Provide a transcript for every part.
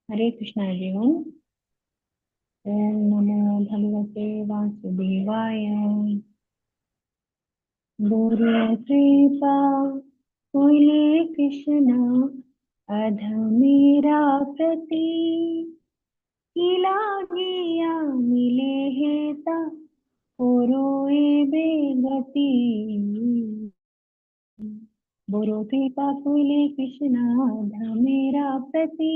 Hare Krishna everyone. Om Namo Bhagavate Vasudevaya. Guru Kripa Kule Krishna Adhamira Prati Kila Giya Mile Heta Poroe Begati. Guru Kripa Kule Krishna Adhamira Prati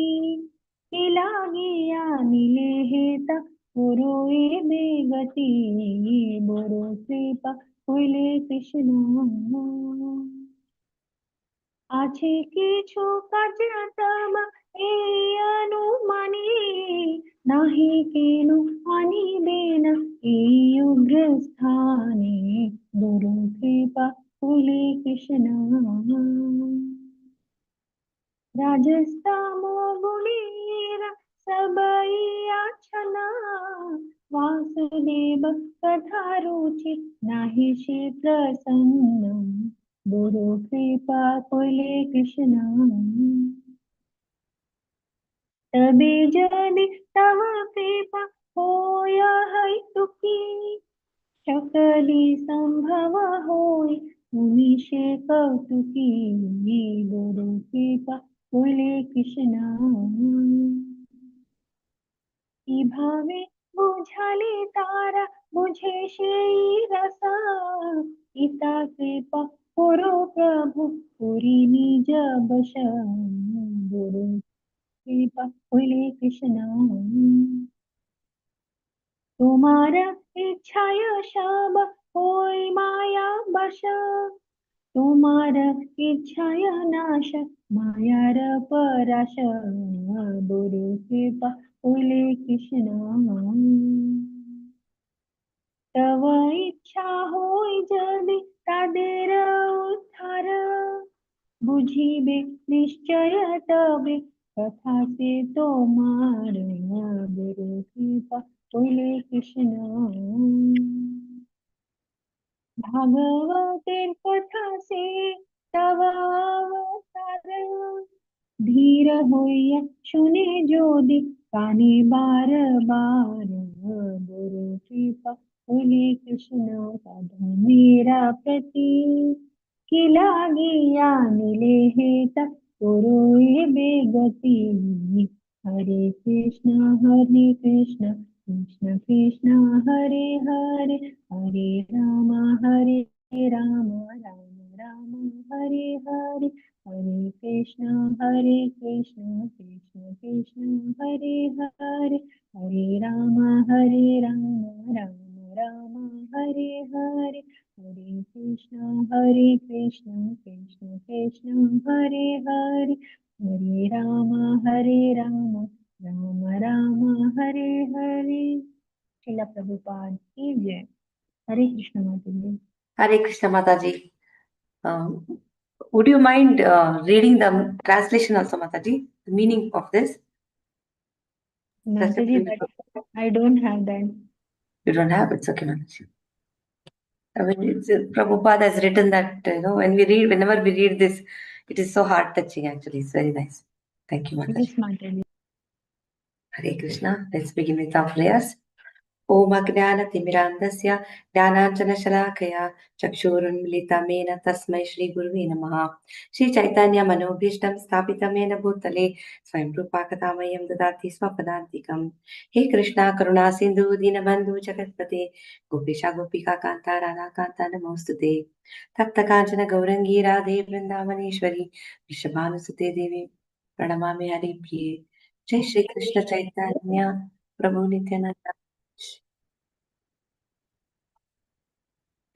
Kila Giya Mile Heta Poroe Begati. Guru Kripa Kule Krishna আছে কিছু কার্যতম এই অনুমানে নাহি কেন আনিবে না এই উগ্রস্থানে গুরু কৃপা কুলে কৃষ্ণ রাজস্থাম গুণের সবাই আছনা वासुदेव कथा रुचि नाही श्री प्रसन्न गुरु कृपा कुले कृष्ण तबे जदि तव कृपा होय हैतुकी सकली संभव होय मुनिषे कौतुकी गुरु कृपा कुले कृष्ण की भावे बुझाले तारा बुझे সেই রসা ইতা কৃপা করো প্রভু পুরি নিজ বশ গুরু কৃপা হইলে কৃষ্ণ তোমার ইচ্ছায় সব হই মায়া বশ তোমার ইচ্ছায় নাশ মায়ার পরাশ গুরু কৃপা হইলে কৃষ্ণ তব ইচ্ছা হই যদি তাদের উদ্ধার বুঝিবে নিশ্চয় তবে কথা সে তোমার গুরু কৃপা হইলে কৃষ্ণ ভাগবতের কথা সে তব অবতার ধীর হইয়া শুনে যদি কানে বার বার গুরু কৃপা হইলে কৃষ্ণ মেরা প্রতি কি লাগিয়া নিলে হেতা করোয়ে বেগতি হরে কৃষ্ণ কৃষ্ণ কৃষ্ণ হরে হরে হরে রাম রাম রাম হরে হরে हरे कृष्ण कृष्ण कृष्ण हरे हरे हरे राम राम राम हरे हरे हरे कृष्ण कृष्ण कृष्ण हरे हरे हरे राम राम राम हरे हरे। श्रील प्रभुपाद की जय। हरे कृष्ण माता जी। Hare Krishna Mataji. Would you mind reading the translation also, Mataji? The meaning of this? Mataji, I don't have that. You don't have it? It's okay, Mataji. I mean, Prabhupada has written that, whenever we read this, it is so heart-touching actually. It's very nice. Thank you, Mataji. Yes, Mataji. Hare Krishna. Let's begin with our prayers. ओम अज्ञानतिमिरान्धस्य ज्ञानाञ्जनशलाकया चक्षुरुन्मिलितं येन तस्मै श्रीगुरुवे नमः। श्रीचैतन्यमनोभीष्टं स्थापितं येन भूतले स्वयं रूपा कदा मह्यं ददाति स्वपदान्तिकं। हे कृष्णा करुणा सिन्धु दीनबन्धु जगत्पते गोपेशा गोपिका कान्ता राधाकान्ता नमोऽस्तुते। तप्तकाञ्चन गौरङ्गी राधे वृन्दावनेश्वरी वृषभानुसुते देवी प्रणमामि हरिप्रिये। जय श्री कृष्ण चैतन्य प्रभु नित्यानंद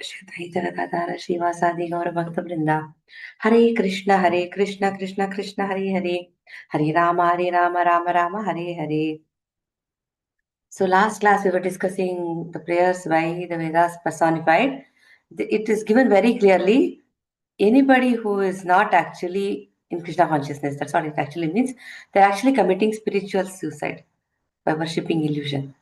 श्रीधर श्रीवासादि गौर भक्त वृंदा। हरे Krishna Krishna Krishna Hare Hare Hare Ram Ram Ram Hare Hare. So last class we were discussing the prayers by the Vedas personified. It is given very clearly, anybody who is not actually in Krishna consciousness, that's what it actually means, they're actually committing spiritual suicide by worshipping illusion.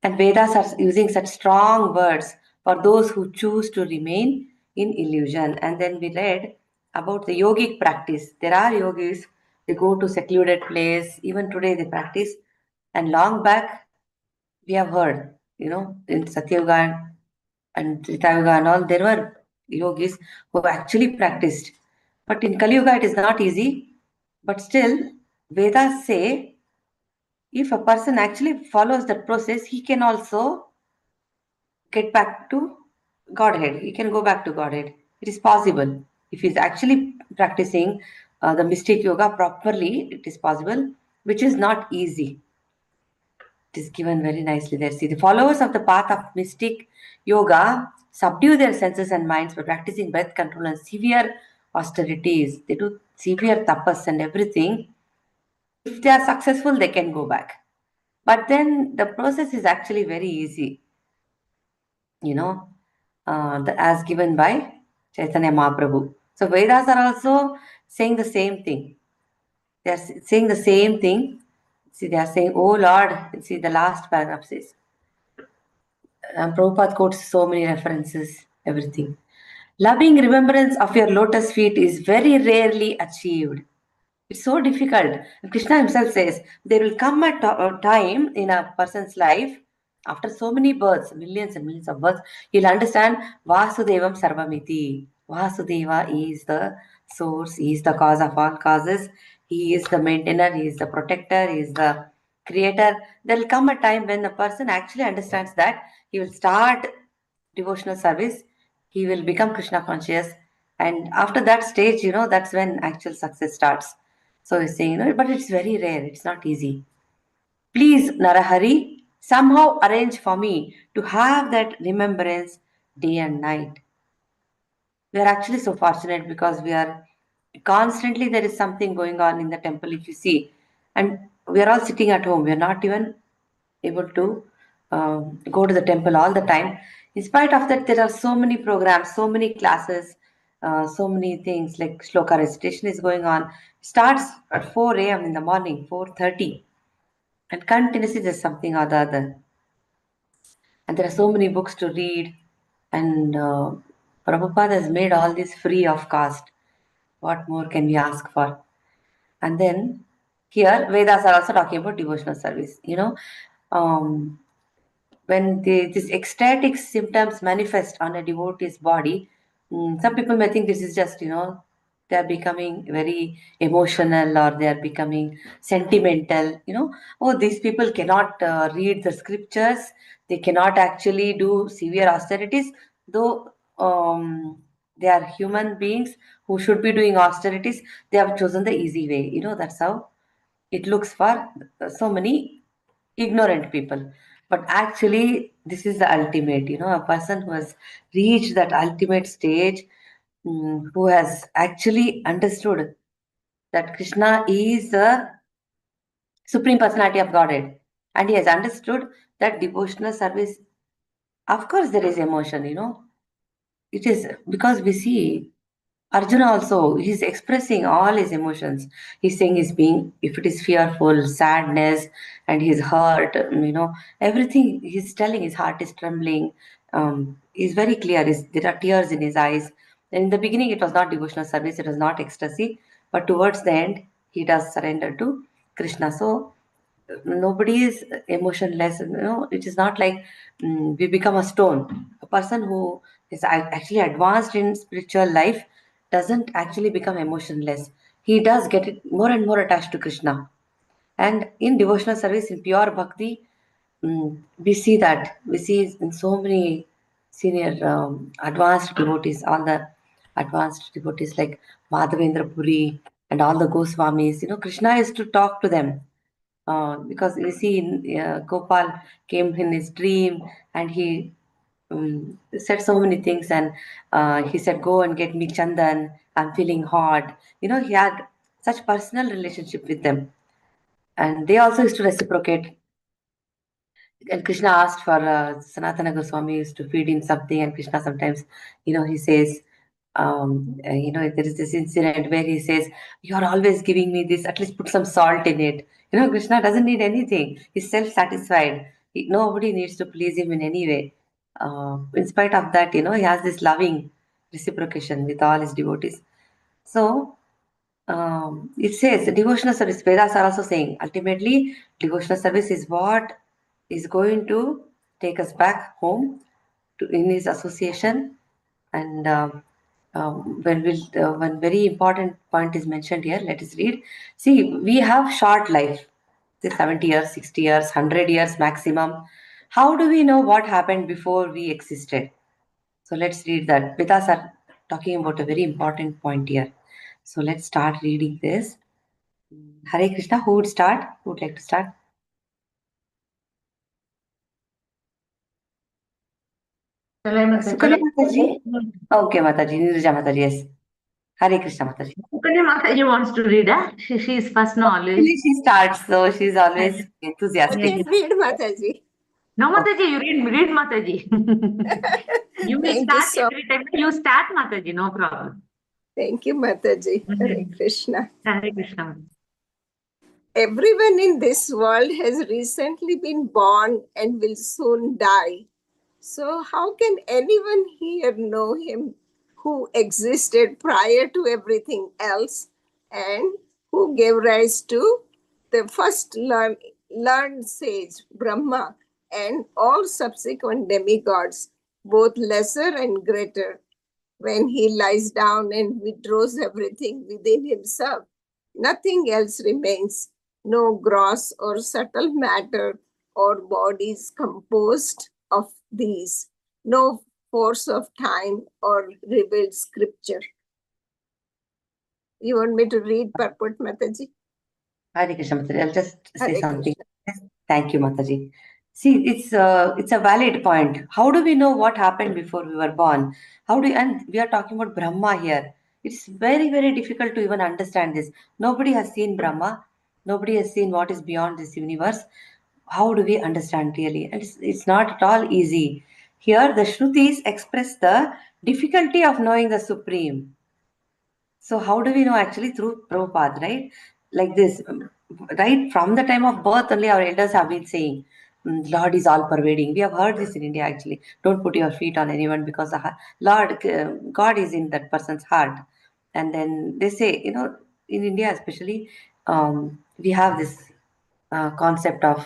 And Vedas are using such strong words for those who choose to remain in illusion. And then we read about the yogic practice. There are yogis, They go to secluded place. Even today they practice. And long back, we have heard, in Satyuga and Trita Yuga and all, there were yogis who actually practiced. But in Kali Yuga, it is not easy. But still, Vedas say if a person actually follows that process, he can also get back to Godhead. He can go back to Godhead. It is possible. If he's actually practicing the mystic yoga properly, it is possible, which is not easy. It is given very nicely there. See, the followers of the path of mystic yoga subdue their senses and minds by practicing breath control and severe austerities. They do severe tapas and everything. If they are successful, they can go back. But then the process is actually very easy, as given by Chaitanya Mahaprabhu. So Vedas are also saying the same thing. They are saying the same thing. See, they are saying, "Oh Lord," see, the last paragraph says, Prabhupada quotes so many references, everything. Loving remembrance of your lotus feet is very rarely achieved. It's so difficult. Krishna himself says there will come a time in a person's life after so many births, millions and millions of births, he'll understand Vasudevam Sarvamiti. Vasudeva is the source, he is the cause of all causes, he is the maintainer, he is the protector, he is the creator. There will come a time when the person actually understands that he will start devotional service, he will become Krishna conscious, and after that stage, that's when actual success starts. So he's saying, but it's very rare, it's not easy. Please, Narahari, somehow arrange for me to have that remembrance day and night. We are actually so fortunate because we are constantly, there is something going on in the temple, if you see, and we are all sitting at home. We are not even able to go to the temple all the time. In spite of that, there are so many programs, so many classes, so many things like shloka recitation is going on. Starts at 4 a.m. in the morning, 4:30, and continuously there's something or the other. And there are so many books to read, and Prabhupada has made all this free of cost. What more can we ask for? And then here, Vedas are also talking about devotional service. Um, when these ecstatic symptoms manifest on a devotee's body, some people may think this is just, they are becoming very emotional or they are becoming sentimental. Oh, these people cannot read the scriptures, they cannot actually do severe austerities, though they are human beings who should be doing austerities. They have chosen the easy way. That's how it looks for so many ignorant people. But actually, this is the ultimate, a person who has reached that ultimate stage, who has actually understood that Krishna is the Supreme Personality of Godhead. And he has understood that devotional service, of course, there is emotion, It is because we see Arjuna also, he's expressing all his emotions. He's saying he's being, if it is fearful, sadness, and his heart, everything he's telling, his heart is trembling. He's very clear. There are tears in his eyes. And in the beginning, it was not devotional service, it was not ecstasy. But towards the end, he does surrender to Krishna. So nobody is emotionless. It is not like we become a stone. A person who is actually advanced in spiritual life doesn't actually become emotionless. He does get it more and more attached to Krishna. And in devotional service, in pure bhakti, we see that. We see in so many senior advanced devotees, all the advanced devotees like Madhavendra Puri and all the Goswamis, Krishna is to talk to them. Because we see Gopal came in his dream and he said so many things, and he said, "Go and get me Chandan. I'm feeling hot." He had such personal relationship with them, and they also used to reciprocate. And Krishna asked for Sanatana Goswami used to feed him something, and Krishna sometimes, he says, there is this incident where he says, "You're always giving me this, at least put some salt in it." Krishna doesn't need anything. He's self-satisfied. Nobody needs to please him in any way. In spite of that, he has this loving reciprocation with all his devotees. So, it says devotional service. Vedas are also saying ultimately devotional service is what is going to take us back home to in his association. And one very important point is mentioned here. Let us read. See, we have short life, say 70 years, 60 years, 100 years maximum. How do we know what happened before we existed? So let's read that. Vedas are talking about a very important point here. So let's start reading this. Hare Krishna, who would start? Who would like to start? Sukanya Mataji? Okay, Mataji, Nirja Mataji, yes. Hare Krishna Mataji. Sukanya Mataji wants to read, huh? She is first now always. Actually, she starts, so she's always enthusiastic. I can read, Mataji. No, Mataji, you read Mataji. You may Thank you start so every time. You start, Mataji, no problem. Thank you, Mataji. Hare Mhm. Krishna. Hare Krishna. Everyone in this world has recently been born and will soon die. So, how can anyone here know him who existed prior to everything else and who gave rise to the first learned sage, Brahma, and all subsequent demigods, both lesser and greater? When he lies down and withdraws everything within himself, nothing else remains, no gross or subtle matter or bodies composed of these, no force of time or revealed scripture. You want me to read purport, Mataji? Hare Krishna Mataji. I'll just say Hare something. Thank you, Mataji. See, it's a valid point. How do we know what happened before we were born? And we are talking about Brahma here. It's very, very difficult to even understand this. Nobody has seen Brahma. Nobody has seen what is beyond this universe. How do we understand really? And it's not at all easy. Here, the Shrutis express the difficulty of knowing the Supreme. So how do we know? Actually through Prabhupada, right? Like this, right from the time of birth only our elders have been saying, Lord is all pervading. We have heard this in India actually. Don't put your feet on anyone because the Lord, God is in that person's heart. And then they say, in India especially, we have this concept of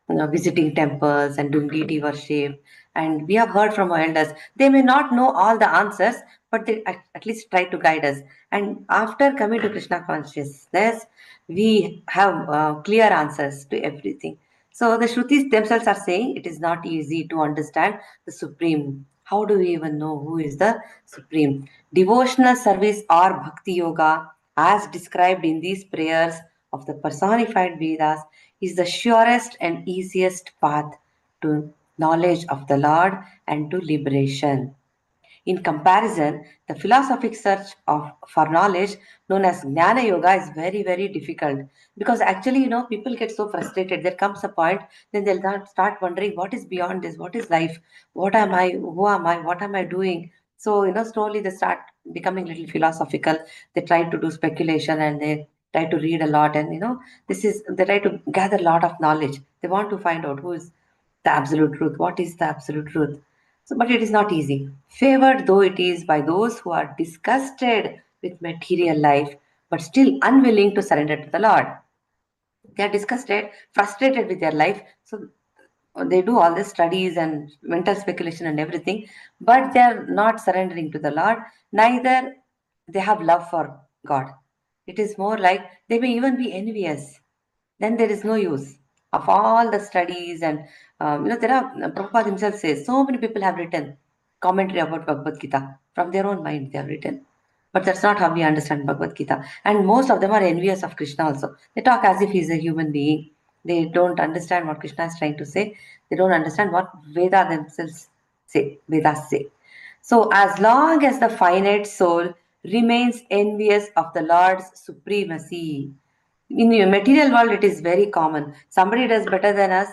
visiting temples and doing deity worship. And we have heard from our elders, they may not know all the answers, but they at least try to guide us. And after coming to Krishna consciousness, we have clear answers to everything. So the Shrutis themselves are saying it is not easy to understand the Supreme. How do we even know who is the Supreme? Devotional service or Bhakti Yoga, as described in these prayers of the personified Vedas, is the surest and easiest path to knowledge of the Lord and to liberation. In comparison, the philosophic search for knowledge known as Jnana Yoga is very, very difficult because actually, people get so frustrated. There comes a point, then they'll start wondering what is beyond this, what is life, what am I, who am I, what am I doing? So, slowly they start becoming a little philosophical. They try to do speculation and they try to read a lot, and they try to gather a lot of knowledge. They want to find out who is the absolute truth, what is the absolute truth. So, but it is not easy. Favored though it is by those who are disgusted with material life, but still unwilling to surrender to the Lord. They are disgusted, frustrated with their life. So they do all the studies and mental speculation and everything, but they are not surrendering to the Lord. Neither they have love for God. It is more like they may even be envious. Then there is no use of all the studies. And there are, Prabhupada himself says so many people have written commentary about Bhagavad Gita from their own mind. They have written, but that's not how we understand Bhagavad Gita. And most of them are envious of Krishna also. They talk as if he's a human being. They don't understand what Krishna is trying to say. They don't understand what Vedas say. So as long as the finite soul remains envious of the Lord's supremacy, in the material world it is very common. Somebody does better than us,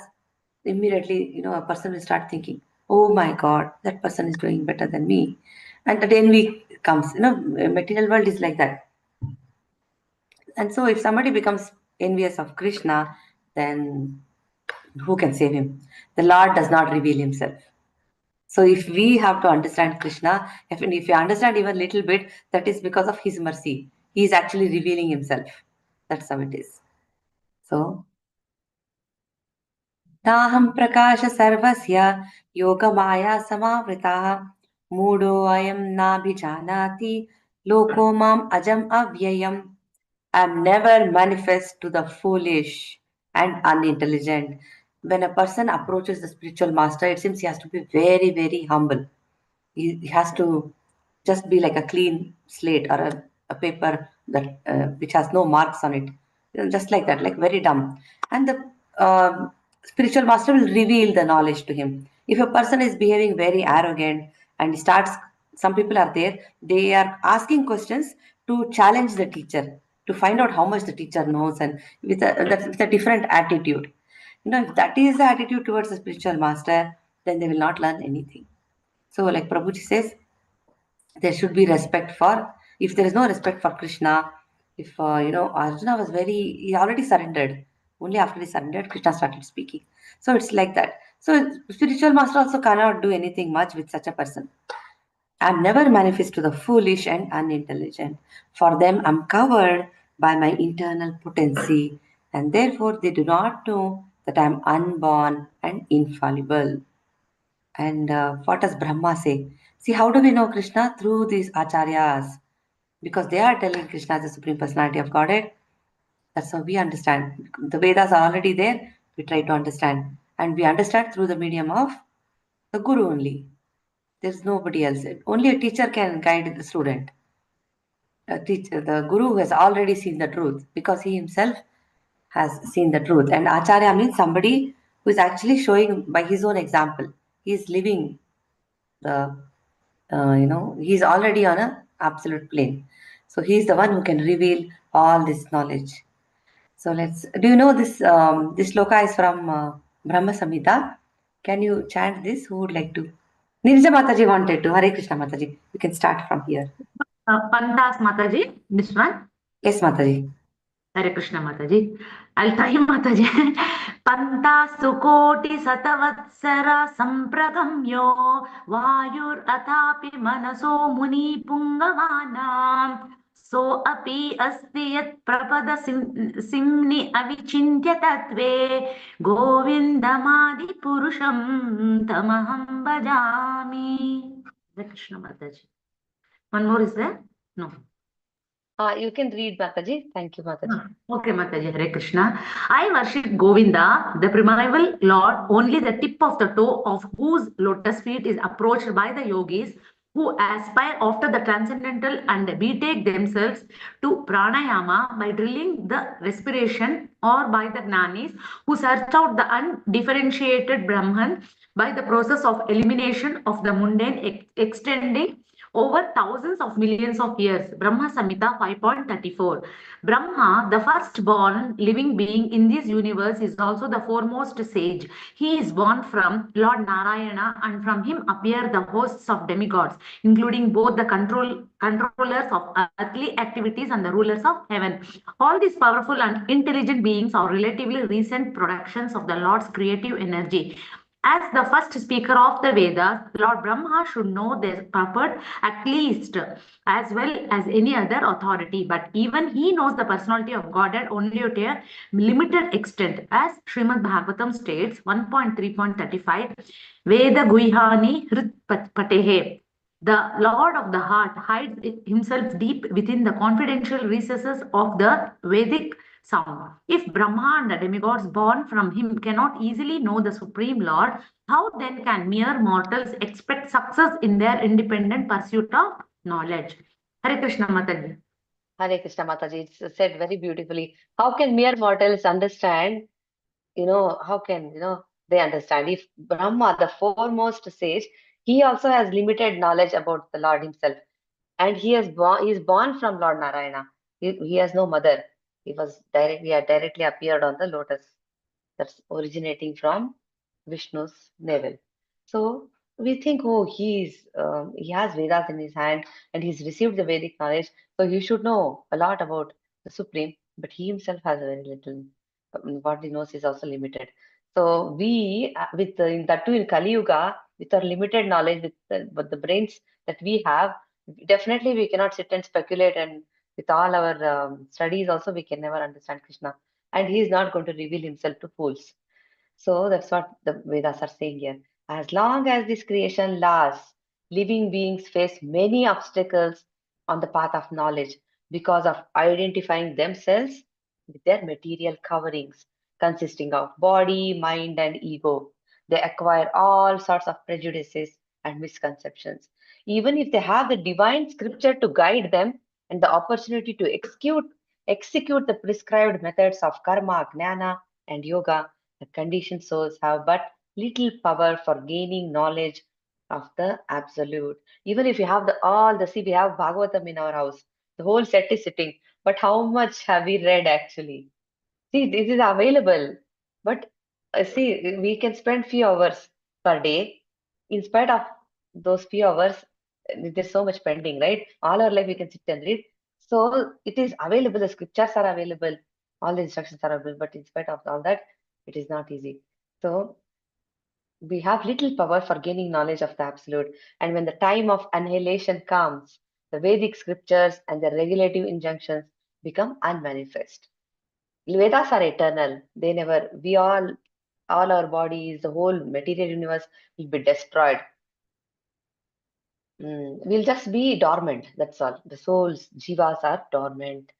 immediately a person will start thinking, oh my God, that person is doing better than me, and the envy comes. Material world is like that. And so if somebody becomes envious of Krishna, then who can save him? The Lord does not reveal himself. So if we have to understand Krishna, if you understand even little bit, that is because of his mercy. He is actually revealing himself. That's how it is. So, Taham prakasha sarvasya yogamaya samavritah mudo ayam nabhijanati loko mam ajam avyayam. I am never manifest to the foolish and unintelligent. When a person approaches the spiritual master, it seems he has to be very, very humble. He has to just be like a clean slate or a paper that which has no marks on it. Just like that, like very dumb. And the spiritual master will reveal the knowledge to him. If a person is behaving very arrogant and he starts, some people are there, they are asking questions to challenge the teacher, to find out how much the teacher knows, and with a different attitude. If that is the attitude towards the spiritual master, then they will not learn anything. So, like Prabhuji says, there should be respect for. If there is no respect for Krishna, if Arjuna was he already surrendered. Only after he surrendered, Krishna started speaking. So it's like that. So spiritual master also cannot do anything much with such a person. I'm never manifest to the foolish and unintelligent. For them, I'm covered by my internal potency, and therefore they do not know that I'm unborn and infallible. And what does Brahma say? See, how do we know Krishna? Through these acharyas. Because they are telling Krishna is the Supreme Personality of Godhead. That's how we understand. The Vedas are already there. We try to understand. And we understand through the medium of the Guru only. There's nobody else. Only a teacher can guide the student. The Guru has already seen the truth because he himself has seen the truth. And Acharya means somebody who is actually showing by his own example. He is living the he's already on a absolute plane, so he's the one who can reveal all this knowledge. So do you know this sloka is from Brahma Samhita? Can you chant this? Who would like to? Nirja Mataji wanted to. Hare Krishna Mataji, you can start from here. Pantas Mataji, this one. Yes, Mataji. Hare Krishna Mataji. I'll try Mataji. Panta sukoti satavatsara sampragamyo vayur atapi manaso muni pungavanam so api asti yat prapada simni avichintya tatve govindamadi purusham tamaham bhajami. Hare Krishna Mataji. One more is there? No. You can read, Mataji. Thank you, Mataji. Okay, Mataji, Hare Krishna. I worship Govinda, the primeval Lord, only the tip of the toe of whose lotus feet is approached by the yogis who aspire after the transcendental and betake themselves to pranayama by drilling the respiration, or by the gnanis who search out the undifferentiated Brahman by the process of elimination of the mundane extending over thousands of millions of years. Brahma Samhita 5.34. Brahma, the firstborn living being in this universe, is also the foremost sage. He is born from Lord Narayana, and from him appear the hosts of demigods, including both the controllers of earthly activities and the rulers of heaven. All these powerful and intelligent beings are relatively recent productions of the Lord's creative energy. As the first speaker of the Vedas, Lord Brahma should know their purport at least as well as any other authority. But even he knows the personality of Godhead only to a limited extent. As Srimad Bhagavatam states, 1.3.35, Veda Guihani Hrit Patehe. The Lord of the heart hides himself deep within the confidential recesses of the Vedic sound. If Brahma and the demigods born from him cannot easily know the Supreme Lord, how then can mere mortals expect success in their independent pursuit of knowledge? Hare Krishna Mataji. Hare Krishna Mataji, it's said very beautifully. How can mere mortals understand? How can they understand? If Brahma, the foremost sage, he also has limited knowledge about the Lord himself, and he is born from Lord Narayana. He has no mother. He had directly appeared on the lotus that's originating from Vishnu's navel. So we think, oh, he has Vedas in his hand and he's received the Vedic knowledge, so he should know a lot about the Supreme, but he himself has very little. What he knows is also limited. So we, in that too in Kali Yuga, with our limited knowledge, with the brains that we have, definitely we cannot sit and speculate and With all our studies also, we can never understand Krishna. And he is not going to reveal himself to fools. So that's what the Vedas are saying here. As long as this creation lasts, living beings face many obstacles on the path of knowledge because of identifying themselves with their material coverings, consisting of body, mind, and ego. They acquire all sorts of prejudices and misconceptions. Even if they have the divine scripture to guide them and the opportunity to execute the prescribed methods of karma, gnana, and yoga, the conditioned souls have but little power for gaining knowledge of the absolute. Even if you have see, we have Bhagavatam in our house, the whole set is sitting, but how much have we read actually? See, this is available, but see, we can spend few hours per day. In spite of those few hours, there's so much pending, right? All our life we can sit and read. So it is available, the scriptures are available, all the instructions are available, but in spite of all that, it is not easy. So we have little power for gaining knowledge of the absolute. And when the time of annihilation comes, the Vedic scriptures and the regulative injunctions become unmanifest. Vedas are eternal. They never, all our bodies, the whole material universe will be destroyed. We'll just be dormant. That's all. The souls, jivas are dormant,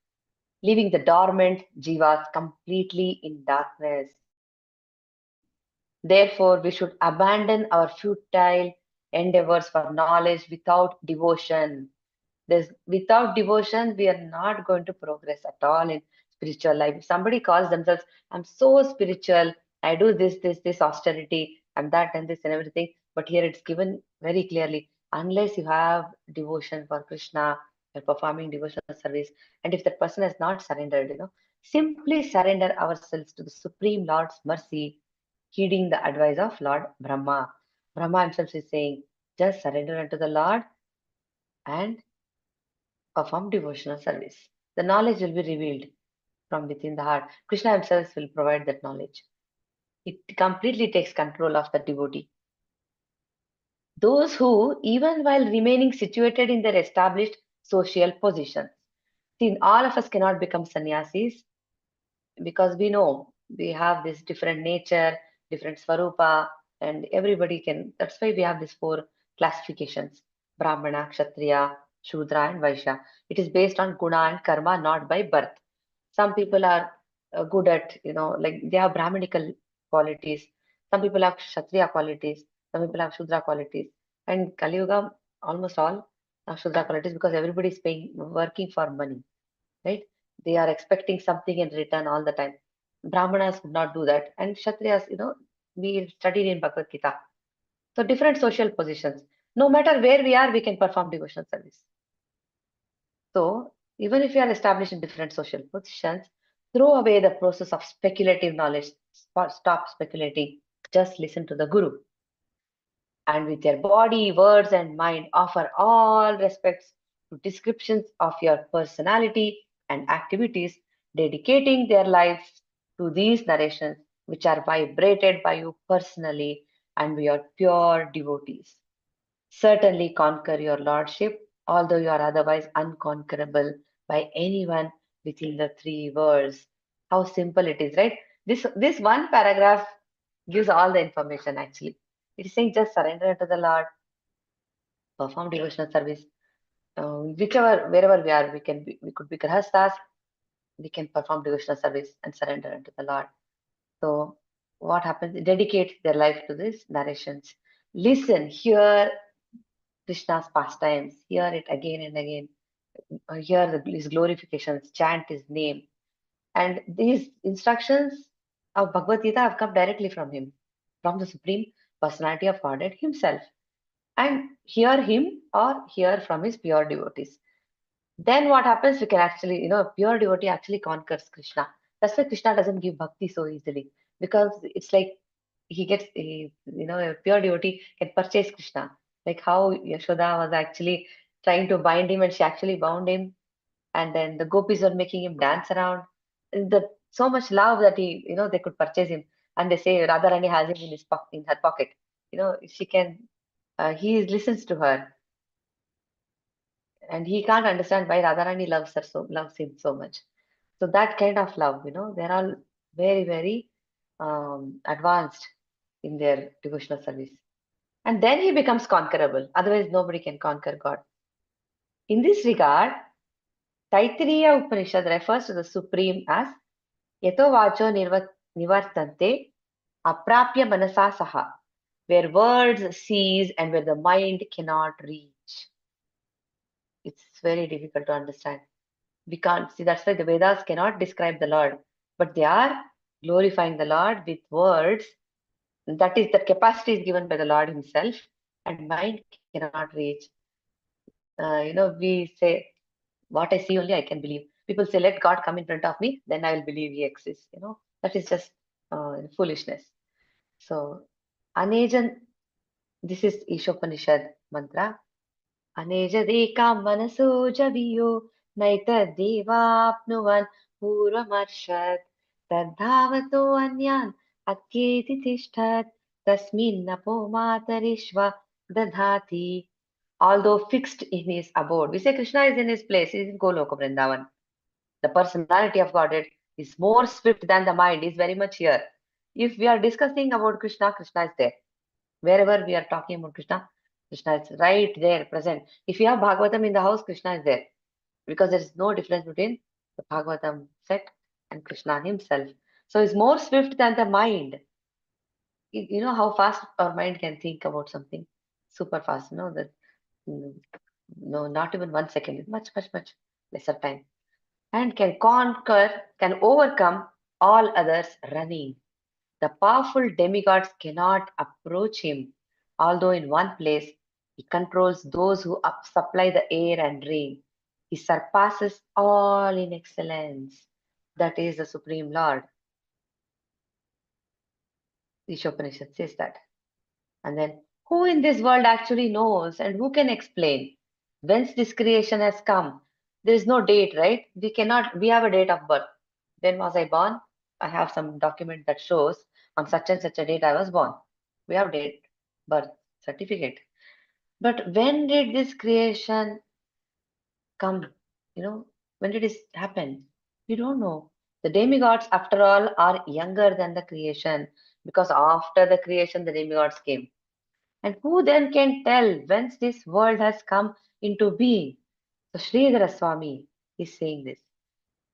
leaving the dormant jivas completely in darkness. Therefore, we should abandon our futile endeavors for knowledge without devotion. Without devotion, we are not going to progress at all in spiritual life. If somebody calls themselves, I'm so spiritual, I do this austerity, and that and this and everything, but here it's given very clearly, unless you have devotion for Krishna, you're performing devotional service, and if that person has not surrendered, simply surrender ourselves to the Supreme Lord's mercy, heeding the advice of Lord Brahma. Brahma himself is saying, just surrender unto the Lord and perform devotional service. The knowledge will be revealed from within the heart. Krishna himself will provide that knowledge. It completely takes control of the devotee. Those who, even while remaining situated in their established social positions, see, all of us cannot become sannyasis because we know we have this different nature, different swarupa, and everybody can. That's why we have these four classifications: Brahmana, Kshatriya, Shudra, and Vaishya. It is based on guna and karma, not by birth. Some people are good at, like they have Brahminical qualities. Some people have Kshatriya qualities. Some people have Shudra qualities. And Kali Yuga, almost all have Shudra qualities because everybody is working for money, right? They are expecting something in return all the time. Brahmanas would not do that. And Kshatriyas, we studied in Bhagavad Gita. So different social positions. No matter where we are, we can perform devotional service. So even if you are established in different social positions, throw away the process of speculative knowledge. Stop speculating. Just listen to the Guru. And with your body, words, and mind, offer all respects to descriptions of your personality and activities, dedicating their lives to these narrations, which are vibrated by you personally and we are pure devotees. Certainly conquer your lordship, although you are otherwise unconquerable by anyone within the three worlds. How simple it is, right? This one paragraph gives all the information actually. It is saying just surrender to the Lord, perform devotional service. Wherever we are, we could be grahasthas, we can perform devotional service and surrender unto the Lord. So what happens? Dedicate their life to these narrations. Listen, hear Krishna's pastimes, hear it again and again. Hear his glorifications, chant his name. And these instructions of Bhagavad Gita have come directly from him, from the Supreme Personality of Godhead himself. And hear him or hear from his pure devotees. Then what happens? We can actually, a pure devotee actually conquers Krishna. That's why Krishna doesn't give bhakti so easily, because it's like he gets, a pure devotee can purchase Krishna. Like how Yashoda was actually trying to bind him and she actually bound him. And then the gopis were making him dance around. So much love that they could purchase him. And they say Radharani has him in her pocket. She can, he listens to her. And he can't understand why Radharani loves him so much. So that kind of love, they're all very, very advanced in their devotional service. And then he becomes conquerable. Otherwise, nobody can conquer God. In this regard, Taittiriya Upanishad refers to the Supreme as Yato Vacho Nivartante Aprapya Manasa Saha, where words cease and where the mind cannot reach. It's very difficult to understand. We can't see, that's why the Vedas cannot describe the Lord, but they are glorifying the Lord with words. That is, the capacity is given by the Lord Himself, and mind cannot reach. We say, what I see only I can believe. People say, let God come in front of me, then I will believe He exists. That is just foolishness. So, Anejan, this is Ishopanishad mantra. Anejadekam manaso javiyo naita devapnuvan purvamarshad tadhavato anyan atyeti tishtat tasmin napo matarishva dadhati. Although fixed in his abode. We say Krishna is in his place, he is in Goloka Vrindavan. The personality of Godhead is more swift than the mind, is very much here. If we are discussing about Krishna, Krishna is there. Wherever we are talking about Krishna, Krishna is right there, present. If you have Bhagavatam in the house, Krishna is there. Because there is no difference between the Bhagavatam set and Krishna himself. So he's more swift than the mind. You know how fast our mind can think about something? Super fast, that no, not even 1 second, much, much, much lesser time. And can overcome all others running. The powerful demigods cannot approach him, although in one place he controls those who supply the air and rain. He surpasses all in excellence. That is the Supreme Lord. Ishopanishad says that. And then, who in this world actually knows and who can explain whence this creation has come? There is no date, right? We have a date of birth. When was I born? I have some document that shows on such and such a date I was born. We have date, birth certificate. But when did this creation come? When did it happen? We don't know. The demigods, after all, are younger than the creation, because after the creation, the demigods came. And who then can tell whence this world has come into being? So Sridhara Swami is saying this.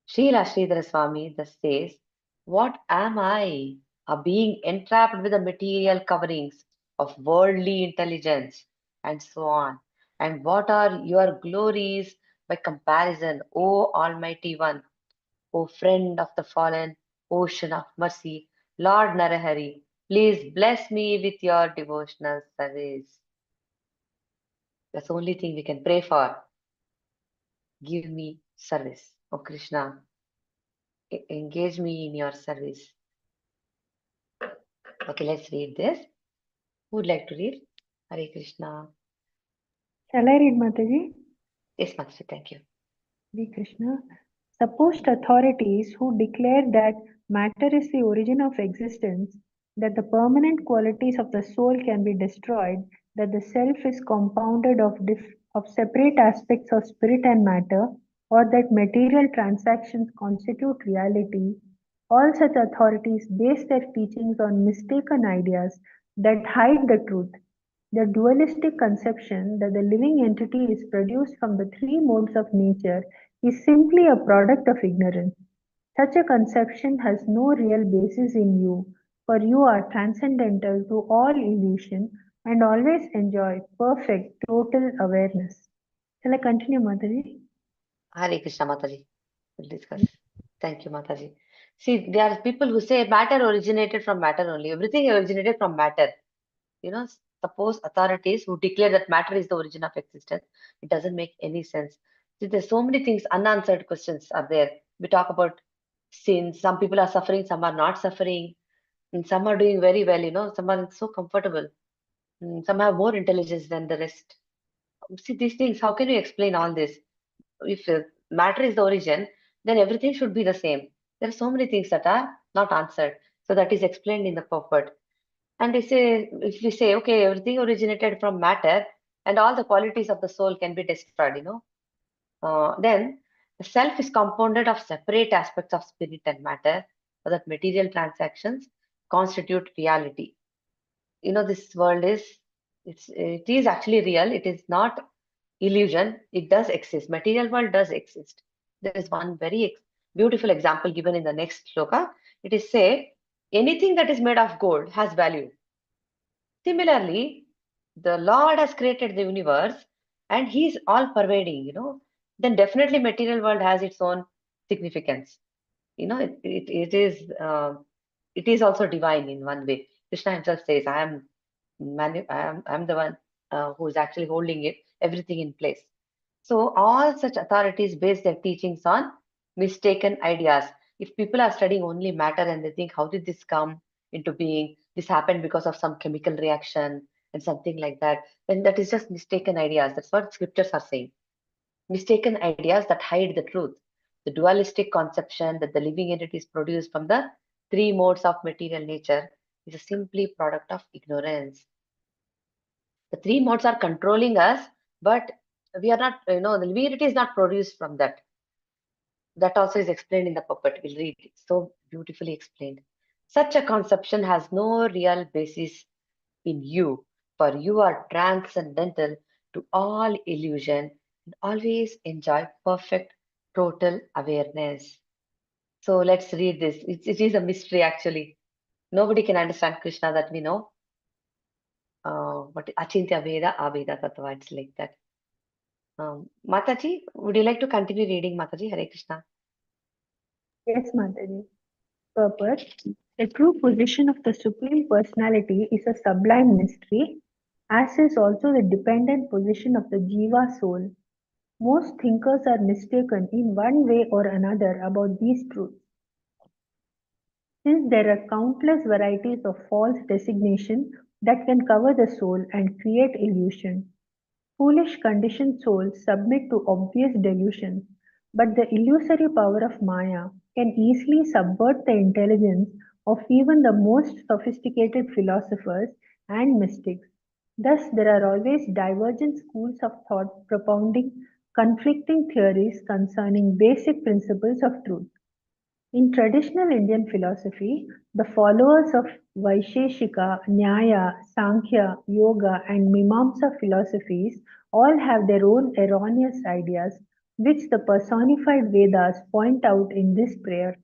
Srila Sridhara Swami thus says, what am I? A being entrapped with the material coverings of worldly intelligence, and so on. And what are your glories by comparison, O Almighty One, O friend of the fallen, ocean of mercy, Lord Narahari, please bless me with your devotional service. That's the only thing we can pray for. Give me service, O Krishna. Engage me in your service. Okay, let's read this. Who would like to read? Hare Krishna. Shall I read, Mataji? Yes, Mataji, thank you. Hare Krishna. Supposed authorities who declare that matter is the origin of existence, that the permanent qualities of the soul can be destroyed, that the self is compounded of separate aspects of spirit and matter, or that material transactions constitute reality, all such authorities base their teachings on mistaken ideas that hide the truth. The dualistic conception that the living entity is produced from the three modes of nature is simply a product of ignorance. Such a conception has no real basis in you, for you are transcendental to all illusion and always enjoy perfect, total awareness. Shall I continue, Mataji? Hare Krishna, Mataji. We'll discuss. Thank you, Mataji. See, there are people who say matter originated from matter only. Everything originated from matter. Suppose authorities who declare that matter is the origin of existence, it doesn't make any sense. See, there's so many things, unanswered questions are there. We talk about sin. Some people are suffering, some are not suffering, and some are doing very well, some are so comfortable. Some have more intelligence than the rest. See, these things, how can you explain all this? If matter is the origin, then everything should be the same. There are so many things that are not answered. So that is explained in the purport. And if we say, okay, everything originated from matter and all the qualities of the soul can be destroyed, Then the self is compounded of separate aspects of spirit and matter, so that material transactions constitute reality. This world it is actually real. It is not illusion. It does exist. Material world does exist. There is one very beautiful example given in the next shloka. It is say, anything that is made of gold has value. Similarly, the Lord has created the universe and He is all pervading, then definitely material world has its own significance. It is also divine in one way. Krishna himself says, I'm the one who is actually holding everything in place. So all such authorities base their teachings on mistaken ideas. If people are studying only matter and they think, how did this come into being? This happened because of some chemical reaction and something like that, then that is just mistaken ideas. That's what scriptures are saying. Mistaken ideas that hide the truth. The dualistic conception that the living entity is produced from the three modes of material nature is a simply product of ignorance. The three modes are controlling us, but we are not, the living entity is not produced from that. That also is explained in the puppet. We'll read it. So beautifully explained. Such a conception has no real basis in you, for you are transcendental to all illusion and always enjoy perfect total awareness. So let's read this. It is a mystery actually. Nobody can understand Krishna that we know. But Achintya Veda, Aveda Tattva, it's like that. Mataji, would you like to continue reading, Mataji? Hare Krishna. Yes, Mataji. Purpose. The true position of the Supreme Personality is a sublime mystery, as is also the dependent position of the Jiva soul. Most thinkers are mistaken in one way or another about these truths. Since there are countless varieties of false designation that can cover the soul and create illusion, foolish conditioned souls submit to obvious delusions, but the illusory power of Maya can easily subvert the intelligence of even the most sophisticated philosophers and mystics. Thus, there are always divergent schools of thought propounding conflicting theories concerning basic principles of truth. In traditional Indian philosophy, the followers of Vaisheshika, Nyaya, Sankhya, Yoga, and Mimamsa philosophies all have their own erroneous ideas, which the personified Vedas point out in this prayer.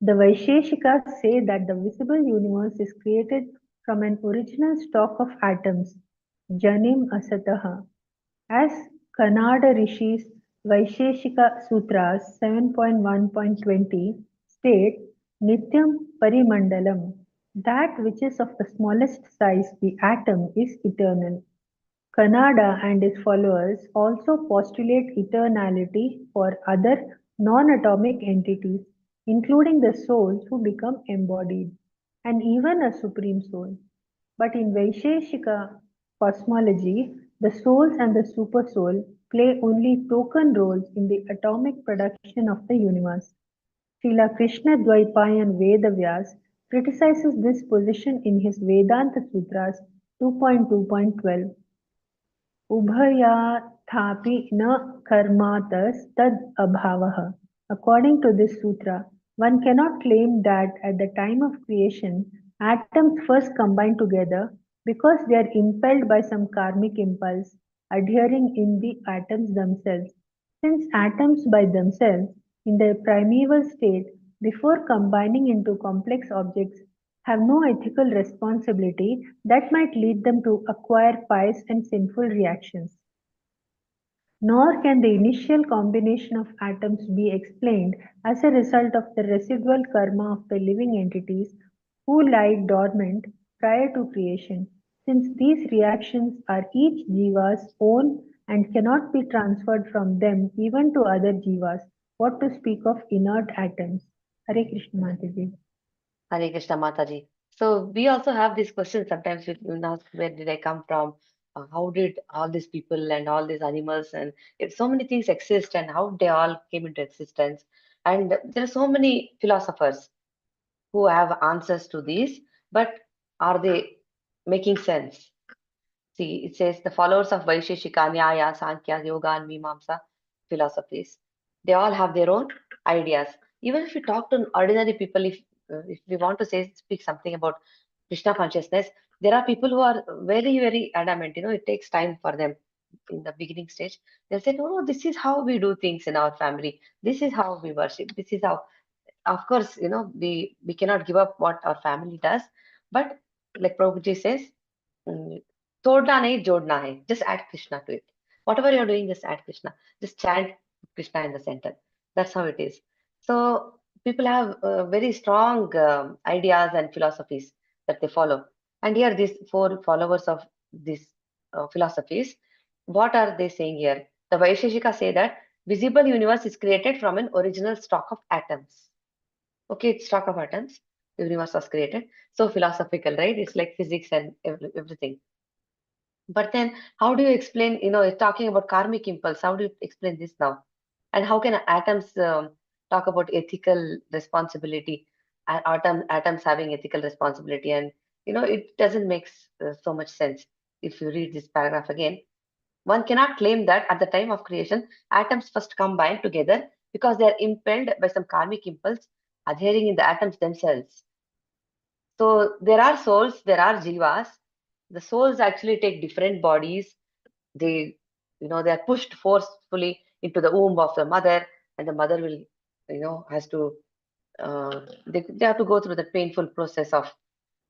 The Vaisheshikas say that the visible universe is created from an original stock of atoms, Janim Asataha, as Kannada Rishi's Vaisheshika Sutras 7.1.20 state, Nityam Parimandalam, that which is of the smallest size, the atom, is eternal. Kannada and his followers also postulate eternality for other non-atomic entities, including the souls who become embodied, and even a supreme soul. But in Vaisheshika cosmology, the souls and the supersoul play only token roles in the atomic production of the universe. Srila Krishna Dvaipayan Vedavyas criticizes this position in his Vedanta Sutras 2.2.12. Ubhayathapi na karmatas tad abhavaha. According to this sutra, one cannot claim that at the time of creation, atoms first combine together because they are impelled by some karmic impulse adhering in the atoms themselves. Since atoms by themselves, in their primeval state, before combining into complex objects, have no ethical responsibility that might lead them to acquire pious and sinful reactions. Nor can the initial combination of atoms be explained as a result of the residual karma of the living entities who lie dormant prior to creation, since these reactions are each jiva's own and cannot be transferred from them even to other jivas, what to speak of inert atoms. Hare Krishna Mataji. Hare Krishna Mataji. So we also have this question sometimes with where did I come from? How did all these people and all these animals and if so many things exist and how they all came into existence? And there are so many philosophers who have answers to these, but are they making sense? See, it says the followers of Vaisheshika, Nyaya, Sankhya, Yoga, and Mimamsa philosophies, they all have their own ideas. Even if we talk to ordinary people, if we want to speak something about Krishna consciousness, there are people who are very, very adamant. It takes time for them in the beginning stage. They'll say, no, this is how we do things in our family. This is how we worship. This is how. Of course, we cannot give up what our family does, but like Prabhuji says, todna nahi, jodna hai. Just add Krishna to it. Whatever you're doing, just add Krishna. Just chant Krishna in the center. That's how it is. So people have very strong ideas and philosophies that they follow. And here, these four followers of these philosophies, what are they saying here? The Vaisheshika say that visible universe is created from an original stock of atoms. Okay, it's stock of atoms. The universe was created. So philosophical, right? It's like physics and everything. But then, how do you explain? Talking about karmic impulse. How do you explain this now? And how can atoms talk about ethical responsibility? Atoms having ethical responsibility, and it doesn't make so much sense if you read this paragraph again. One cannot claim that at the time of creation, atoms first combined together because they are impelled by some karmic impulse adhering in the atoms themselves. So there are souls, there are jivas. The souls actually take different bodies. They, they are pushed forcefully into the womb of the mother, and the mother will, has to, they have to go through the painful process of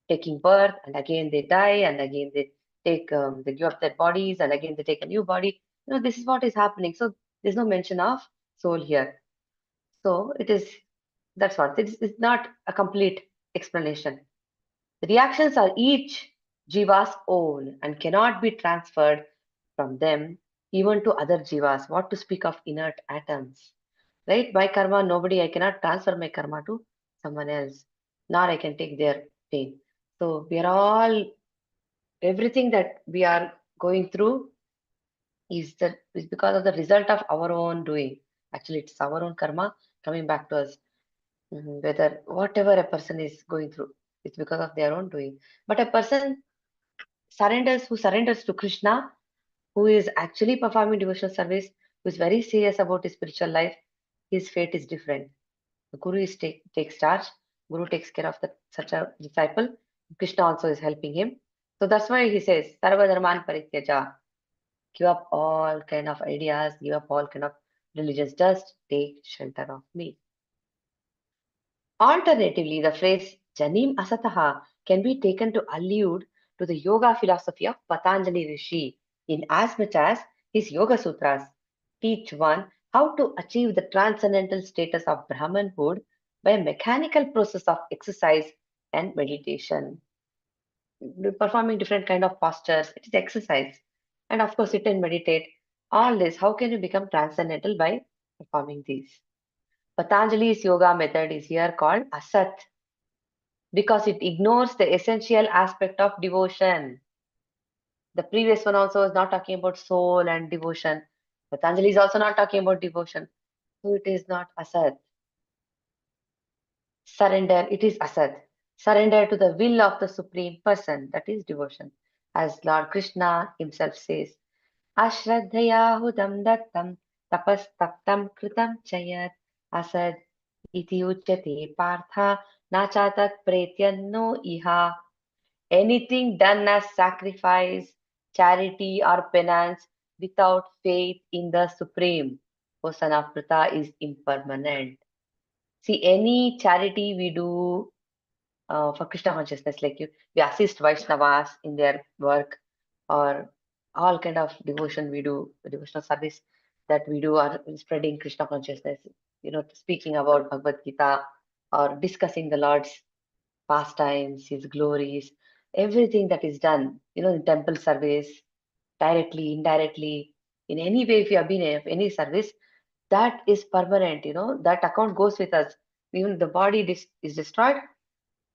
taking birth, and again they die, and again they give up their bodies, and again they take a new body. This is what is happening. So there's no mention of soul here. So that's what. It's not a complete explanation. The reactions are each jiva's own and cannot be transferred from them even to other jivas. What to speak of inert atoms, right? My karma, I cannot transfer my karma to someone else, nor I can take their pain. So we are all, everything that we are going through is because of the result of our own doing. Actually, it's our own karma coming back to us. Whether whatever a person is going through, it's because of their own doing. But a person who surrenders to Krishna, who is actually performing devotional service, who is very serious about his spiritual life, his fate is different. The Guru takes charge. Guru takes care of such a disciple. Krishna also is helping him. So that's why he says, Sarva Dharman Parityaja. Give up all kind of ideas, give up all kind of religions, just take shelter of me. Alternatively, the phrase Janim Asataha can be taken to allude to the yoga philosophy of Patanjali Rishi, in as much as his Yoga Sutras teach one how to achieve the transcendental status of Brahmanhood by a mechanical process of exercise and meditation. Performing different kind of postures, it is exercise. And of course, sit and meditate. All this, how can you become transcendental by performing these? Patanjali's yoga method is here called Asat because it ignores the essential aspect of devotion. The previous one also is not talking about soul and devotion. Patanjali is also not talking about devotion. So it is not Asat. Surrender, it is Asat. Surrender to the will of the Supreme Person, that is devotion. As Lord Krishna himself says, Ashraddhaya hudam dattam tapastaptam kritam chayat asad iti uchyate partha nachatat pretyanno iha. Anything done as sacrifice, charity or penance without faith in the Supreme, O son of Pritha, is impermanent. See, any charity we do for Krishna consciousness, like we assist Vaishnavas in their work, or all kind of devotion we do, devotional service that we do, are spreading Krishna consciousness, speaking about Bhagavad Gita or discussing the Lord's pastimes, his glories, everything that is done, in temple service, directly, indirectly, in any way, if you have been in any service, that is permanent, that account goes with us. Even the body is destroyed,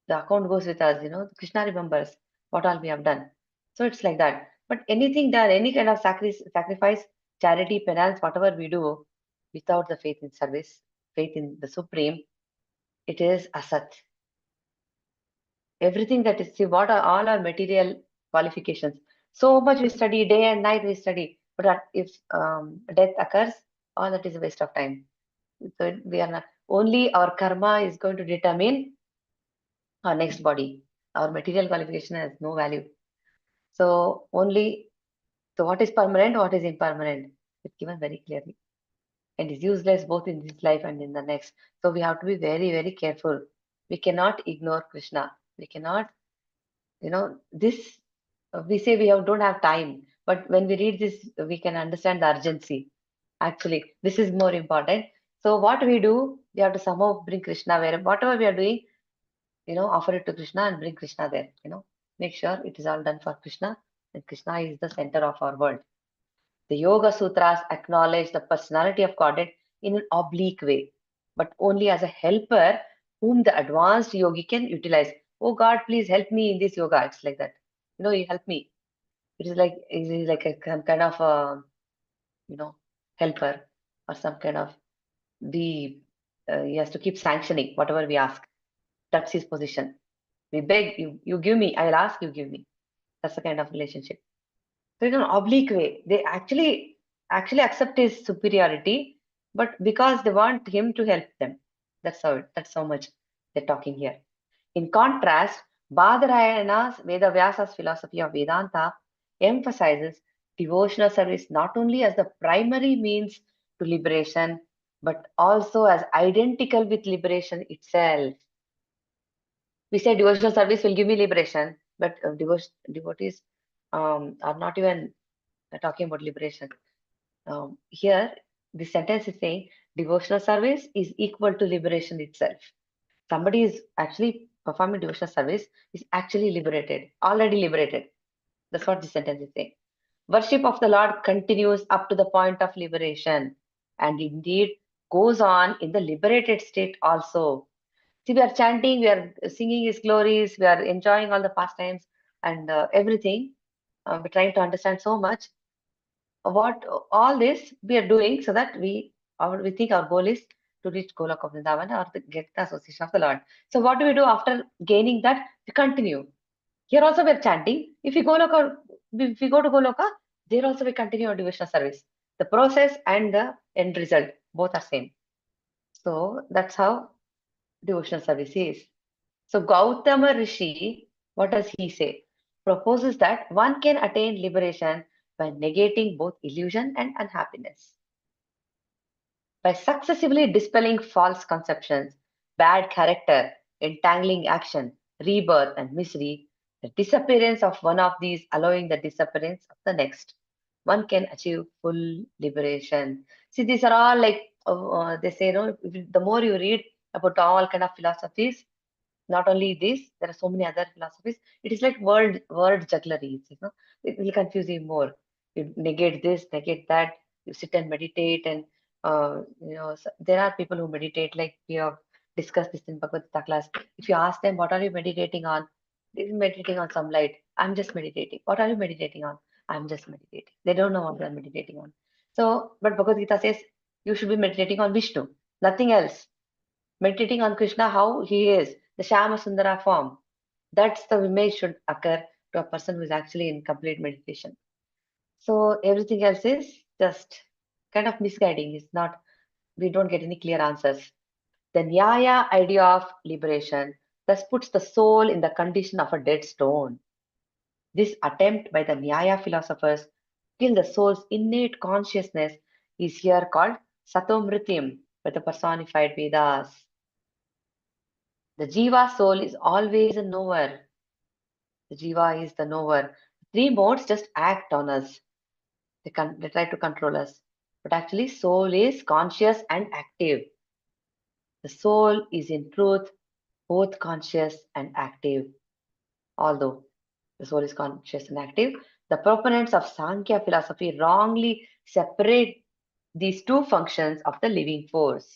the account goes with us, Krishna remembers what all we have done. So it's like that. But anything done, any kind of sacrifice, charity, penance, whatever we do, without the faith in service, faith in the Supreme, it is asat. Everything that is, see, what are all our material qualifications? So much we study, day and night we study. But if death occurs, all that is a waste of time. So we are not, only our karma is going to determine our next body. Our material qualification has no value. So what is permanent, what is impermanent? It's given very clearly. And is useless both in this life and in the next. So we have to be very, very careful. We cannot ignore Krishna. We cannot, this, we say don't have time. But when we read this, we can understand the urgency. Actually, this is more important. So what we do, we have to somehow bring Krishna whatever we are doing, offer it to Krishna and bring Krishna there, make sure it is all done for Krishna, and Krishna is the center of our world. The Yoga Sutras acknowledge the personality of Godhead in an oblique way, but only as a helper whom the advanced yogi can utilize. Oh God, please help me in this yoga. It's like that. You help me. It is like some kind of helper, or some kind of he has to keep sanctioning whatever we ask. That's his position. We beg you give me. I will ask, you give me. That's the kind of relationship. So in an oblique way, they actually accept his superiority, but because they want him to help them. That's how much they're talking here. In contrast, Badarayana's Vedavyasa's philosophy of Vedanta emphasizes devotional service not only as the primary means to liberation, but also as identical with liberation itself. We say devotional service will give me liberation, but devotees are not even talking about liberation. Here, the sentence is saying devotional service is equal to liberation itself. Somebody is actually performing devotional service is actually liberated, already liberated. That's what the sentence is saying. Worship of the Lord continues up to the point of liberation, and indeed goes on in the liberated state also. See, we are chanting, we are singing His glories, we are enjoying all the pastimes and everything. We're trying to understand so much. What all this we are doing so that we think our goal is to reach Golok of Vrindavan or to get the association of the Lord. So what do we do after gaining that? We continue. Here also we are chanting. If we go to Goloka, there also we continue our devotional service. The process and the end result both are same. So that's how devotional service is. So Gautama Rishi, what does he say? Proposes that one can attain liberation by negating both illusion and unhappiness. By successively dispelling false conceptions, bad character, entangling action, rebirth, and misery, the disappearance of one of these allowing the disappearance of the next, one can achieve full liberation. See, these are all like, they say, the more you read about all kind of philosophies, not only this, there are so many other philosophies. It is like word jugglery. It will confuse you more. You negate this, negate that. You sit and meditate, and so there are people who meditate. Like we have discussed this in Bhagavad Gita class. If you ask them, what are you meditating on? They're meditating on some light. I'm just meditating. What are you meditating on? I'm just meditating. They don't know what they're meditating on. So, but Bhagavad Gita says you should be meditating on Vishnu, nothing else. Meditating on Krishna, how he is, the Shama Sundara form. That's the image should occur to a person who is actually in complete meditation. So everything else is just kind of misguiding. It's not, we don't get any clear answers. The Nyaya idea of liberation thus puts the soul in the condition of a dead stone. This attempt by the Nyaya philosophers to kill the soul's innate consciousness is here called Satomrityam by the personified Vedas. The Jiva soul is always a knower. The Jiva is the knower. Three modes just act on us. They try to control us. But actually, soul is conscious and active. The soul is in truth both conscious and active. Although the soul is conscious and active, the proponents of Sankhya philosophy wrongly separate these two functions of the living force,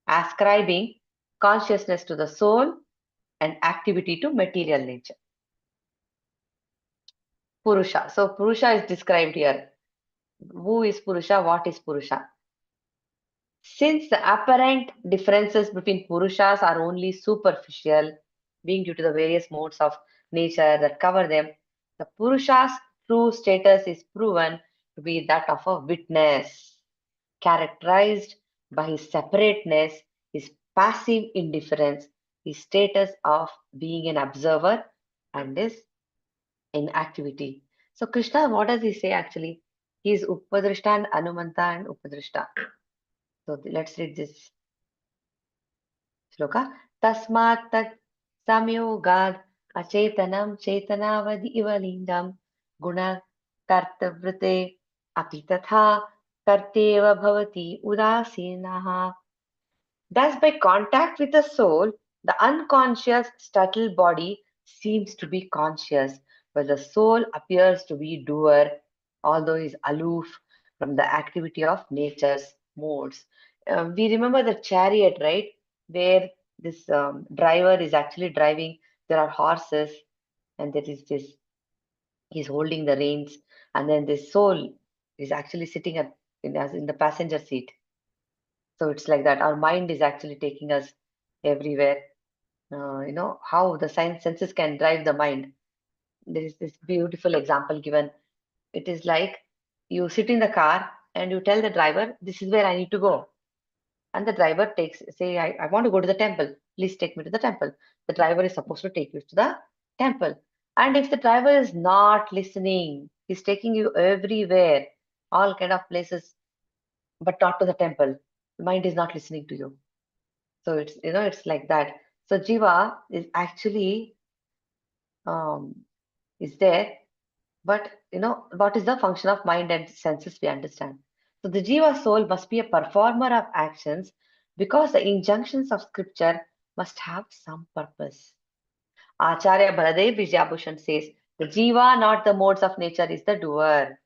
ascribing consciousness to the soul and activity to material nature. Purusha. So Purusha is described here. Who is Purusha? What is Purusha? Since the apparent differences between Purushas are only superficial, being due to the various modes of nature that cover them, the Purushas true status is proven to be that of a witness, characterized by his separateness, his passive indifference, his status of being an observer, and his inactivity. So Krishna, what does he say actually? He is Upadrishta and Anumanta and Upadrishta. So let's read this shloka. Tasmat tat samyogad achetanam chetanavadi ivalindam guna kartavrite api tatha karteva bhavati udasinaha. Thus, by contact with the soul, the unconscious, subtle body seems to be conscious, while the soul appears to be doer, although is aloof from the activity of nature's modes. We remember the chariot, right? Where this driver is actually driving, there are horses, and there is this, he's holding the reins, and then this soul is actually sitting in the passenger seat. So it's like that. Our mind is actually taking us everywhere. How the senses can drive the mind. There is this beautiful example given. It is like you sit in the car and you tell the driver, this is where I need to go. And the driver I want to go to the temple. Please take me to the temple. The driver is supposed to take you to the temple. And if the driver is not listening, he's taking you everywhere, all kind of places, but not to the temple. The mind is not listening to you. So it's like that. So Jiva is actually is there, but what is the function of mind and senses we understand. So the Jiva soul must be a performer of actions because the injunctions of scripture must have some purpose. Acharya Baladev Vijayabhushan says, the Jiva, not the modes of nature, is the doer.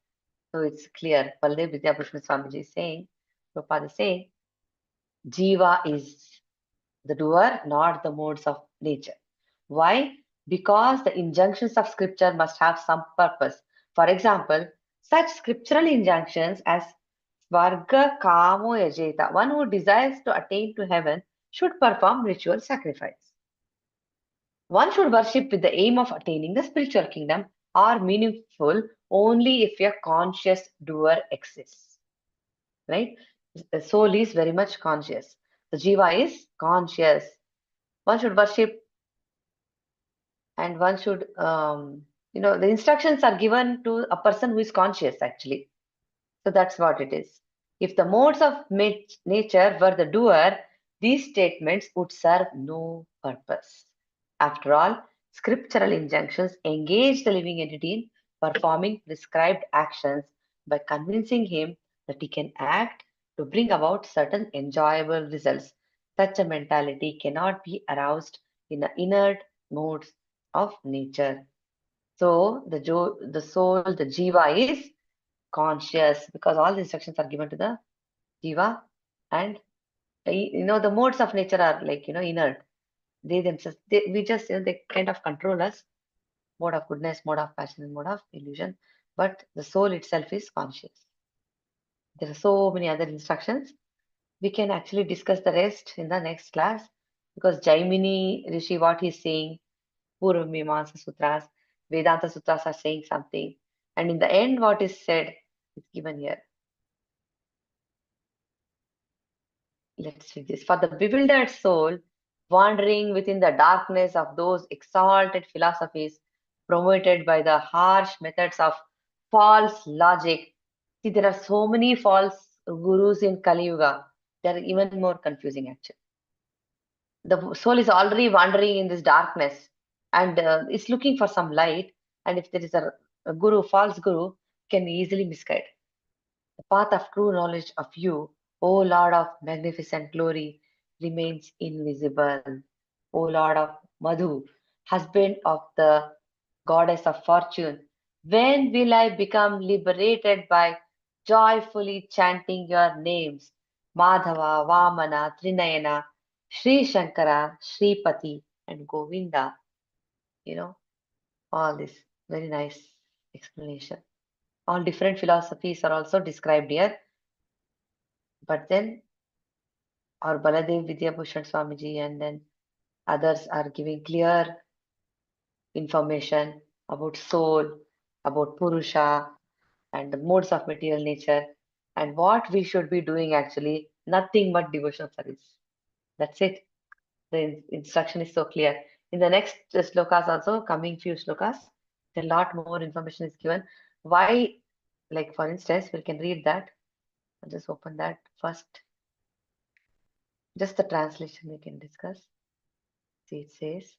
So it's clear. Baladev Vijayabhushan Swamiji is saying, Prabhupada is saying, Jiva is the doer, not the modes of nature. Why? Because the injunctions of scripture must have some purpose. For example, such scriptural injunctions as Svarga Kamo Yajeta, one who desires to attain to heaven should perform ritual sacrifice. One should worship with the aim of attaining the spiritual kingdom are meaningful only if a conscious doer exists. Right? The soul is very much conscious. The Jiva is conscious. One should worship and one should, the instructions are given to a person who is conscious actually. So that's what it is. If the modes of nature were the doer, these statements would serve no purpose. After all, scriptural injunctions engage the living entity in performing prescribed actions by convincing him that he can act to bring about certain enjoyable results. Such a mentality cannot be aroused in the inert modes of nature. So the soul, the jiva is conscious because all the instructions are given to the jiva, and the modes of nature are like inert. They themselves, we just they kind of control us. Mode of goodness, mode of passion, and mode of illusion. But the soul itself is conscious. There are so many other instructions. We can actually discuss the rest in the next class because Jaimini Rishi, what he's saying, Purva Mimamsa Sutras, Vedanta Sutras are saying something. And in the end, what is said is given here. Let's read this. For the bewildered soul, wandering within the darkness of those exalted philosophies promoted by the harsh methods of false logic. See, there are so many false gurus in Kali Yuga. They are even more confusing actually. The soul is already wandering in this darkness and is looking for some light. And if there is a guru, false guru, can easily misguide. The path of true knowledge of you, O Lord of magnificent glory, remains invisible. O Lord of Madhu, husband of the goddess of fortune, when will I become liberated by joyfully chanting your names? Madhava, Vamana, Trinayana, Sri Shankara, Sripati, and Govinda. All this. Very nice explanation. All different philosophies are also described here. But then our Baladev Vidyabhushan Swamiji and then others are giving clear information about soul, about Purusha and the modes of material nature and what we should be doing actually, nothing but devotional service. That's it. The instruction is so clear. In the next slokas also, coming few slokas, a lot more information is given. Why, like for instance, we can read that. I'll just open that first. Just the translation we can discuss. See, it says,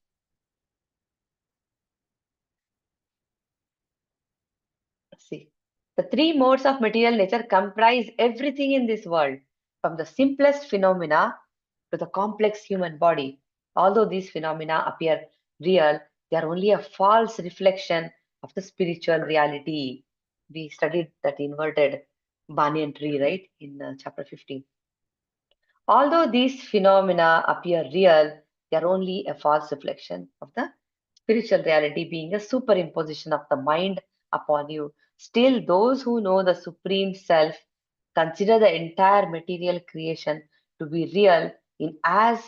see, the three modes of material nature comprise everything in this world, from the simplest phenomena to the complex human body. Although these phenomena appear real, they are only a false reflection of the spiritual reality. We studied that inverted banyan tree, right, in chapter 15. Although these phenomena appear real, they are only a false reflection of the spiritual reality, being a superimposition of the mind upon you. Still, those who know the Supreme Self consider the entire material creation to be real in as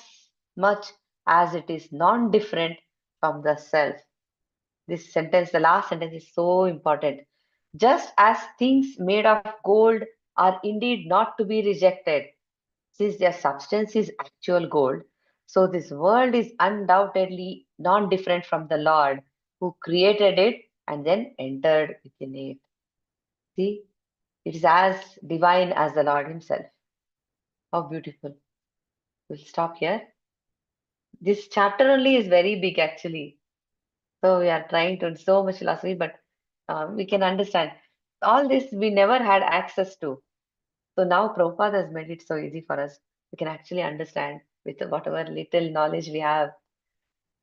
much as it is non-different from the Self. This sentence, the last sentence, is so important. Just as things made of gold are indeed not to be rejected, since their substance is actual gold, so this world is undoubtedly non-different from the Lord who created it and then entered within it. See, it is as divine as the Lord himself. How beautiful. We'll stop here. This chapter only is very big actually. So we are trying to so much philosophy, but we can understand. All this we never had access to. So now Prabhupada has made it so easy for us. We can actually understand with whatever little knowledge we have,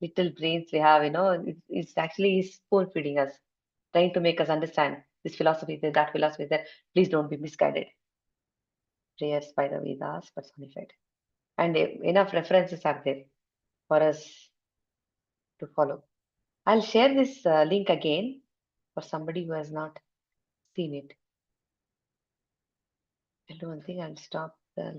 little brains we have, it's actually spoon feeding us, trying to make us understand this philosophy is there, that philosophy is there. Please don't be misguided. Prayers by the Vedas personified. And enough references are there for us to follow. I'll share this link again for somebody who has not seen it. I'll do one thing, I'll stop the